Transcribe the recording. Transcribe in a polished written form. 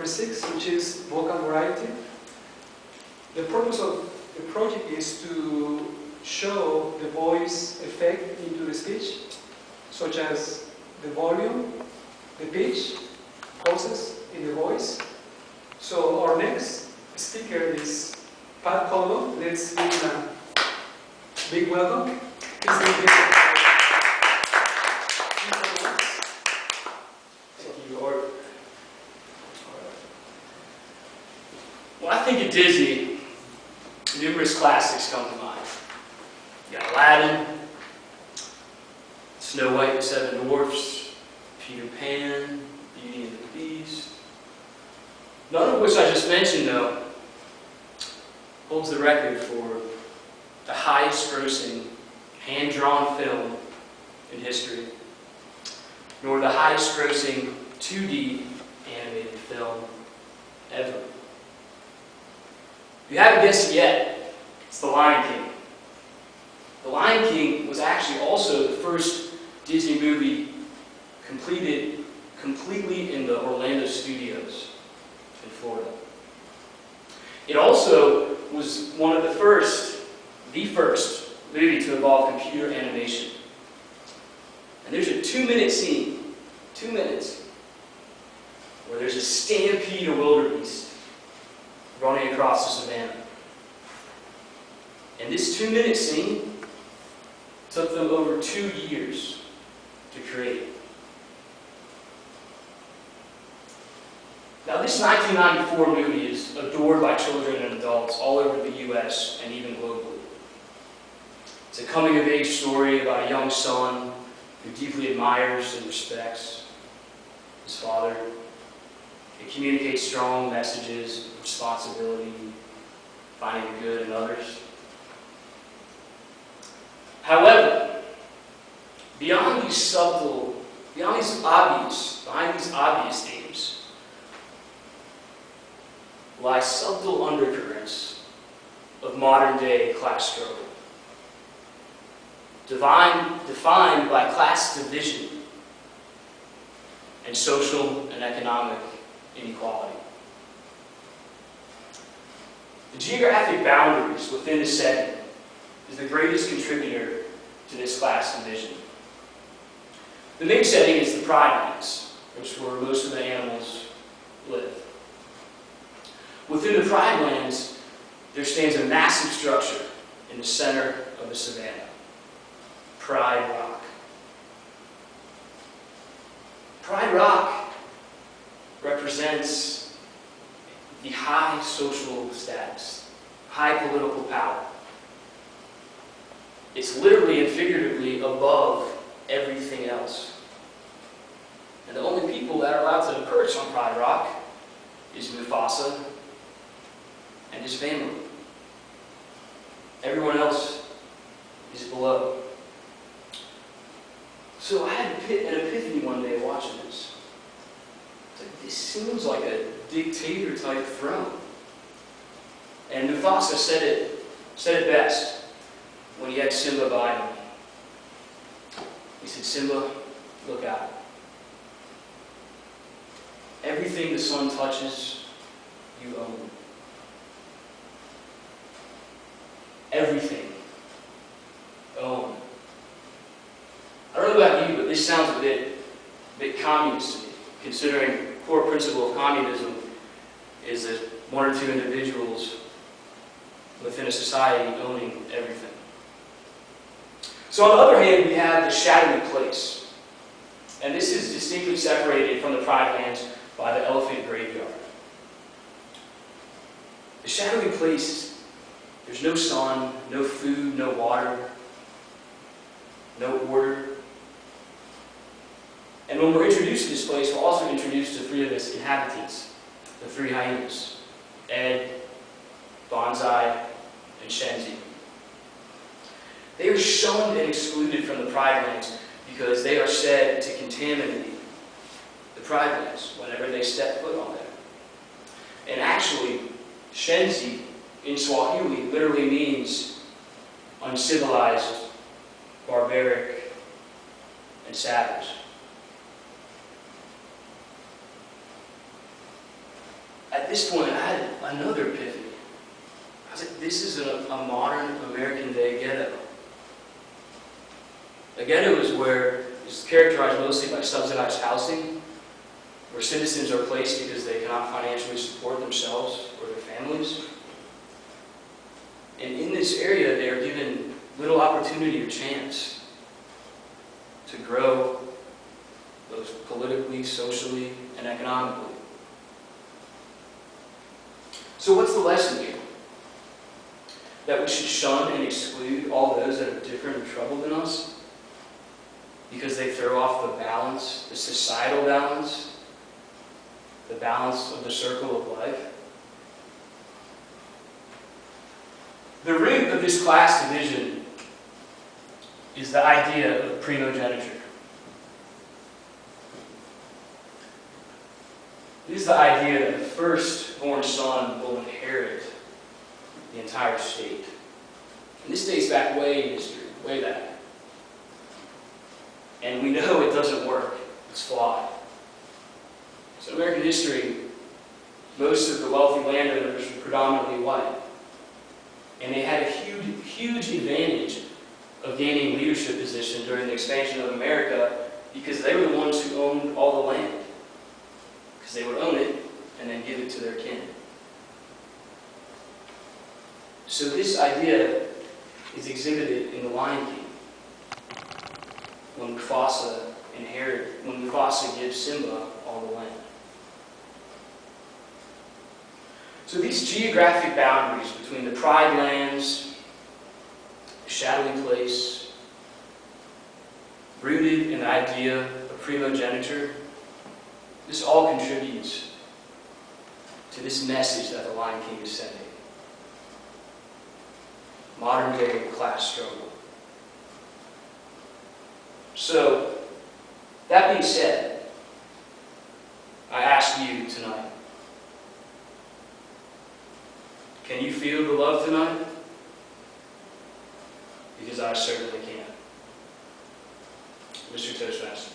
number 6, which is vocal variety. The purpose of the project is to show the voice effect into the speech, such as the volume, the pitch, pauses in the voice. So our next speaker is Pat Colville. Let's give him a big welcome. Please give him Thank you, Lord. Well, I think of Disney, numerous classics come to mind. You got Aladdin, Snow White and the Seven Dwarfs, Peter Pan, Beauty and the Beast. None of which I just mentioned, though, holds the record for the highest grossing hand-drawn film in history, nor the highest grossing 2D animated film ever. If you haven't guessed it yet, it's The Lion King. The Lion King was actually also the first Disney movie completed completely in the Orlando studios in Florida. It also was one of the first movie to involve computer animation. And there's a 2-minute scene, 2 minutes, where there's a stampede of wildebeest running across the savannah. And this 2-minute scene took them over 2 years to create. Now, this 1994 movie is adored by children and adults all over the U.S. and even globally. It's a coming-of-age story about a young son who deeply admires and respects his father. It communicates strong messages of responsibility, finding the good in others. However, behind these obvious themes, lie subtle undercurrents of modern-day class struggle, defined by class division and social and economic inequality. The geographic boundaries within the setting is the greatest contributor to this class division. The main setting is the Pride Lands, which is where most of the animals live. Within the Pride Lands, there stands a massive structure in the center of the savannah, Pride Rock. Pride Rock represents the high social status, high political power. It's literally and figuratively above everything else. And the only people that are allowed to perch on Pride Rock is Mufasa and his family. Everyone else is below. So I had an epiphany one day watching this. It's like, this seems like a dictator-type throne. And Mufasa said it best when he had Simba by him. He said, "Simba, look out. Everything the sun touches, you own. Everything. Own." I don't know about you, but this sounds a bit communist to me, considering the core principle of communism is that one or two individuals within a society owning everything. So on the other hand, we have the shadowy place. And this is distinctly separated from the Pride Lands by the elephant graveyard. The shadowy place, there's no sun, no food, no water, no order. And when we're introduced to this place, we're also introduced to 3 of its inhabitants, the 3 hyenas, Ed, Bonsai, and Shenzi. They are shunned and excluded from the Pride Lands because they are said to contaminate the Pride Lands whenever they step foot on there. And actually, Shenzi in Swahili literally means uncivilized, barbaric, and savage. at this point, I had another epiphany. I was like, this is a modern American day ghetto. A ghetto is where it's characterized mostly by subsidized housing, where citizens are placed because they cannot financially support themselves or their families. And in this area, they are given little opportunity or chance to grow both politically, socially, and economically. So what's the lesson here? That we should shun and exclude all those that are different and troubled than us because they throw off the balance, the societal balance, the balance of the circle of life. The root of this class division is the idea of primogeniture. It is the idea that the firstborn son will inherit the entire state. And this dates back way in history, way back. And we know it doesn't work. It's flawed. So in American history, most of the wealthy landowners were predominantly white. And they had a huge advantage of gaining leadership position during the expansion of America because they were the ones who owned all the land. Because they would own it and then give it to their kin. So this idea is exhibited in The Lion King. When Mufasa gives Simba all the land. So these geographic boundaries between the Pride Lands, the Shadowy Place, rooted in the idea of primogeniture, this all contributes to this message that The Lion King is sending. Modern day class struggle. So, that being said, I ask you tonight, can you feel the love tonight? Because I certainly can. Mr. Toastmaster.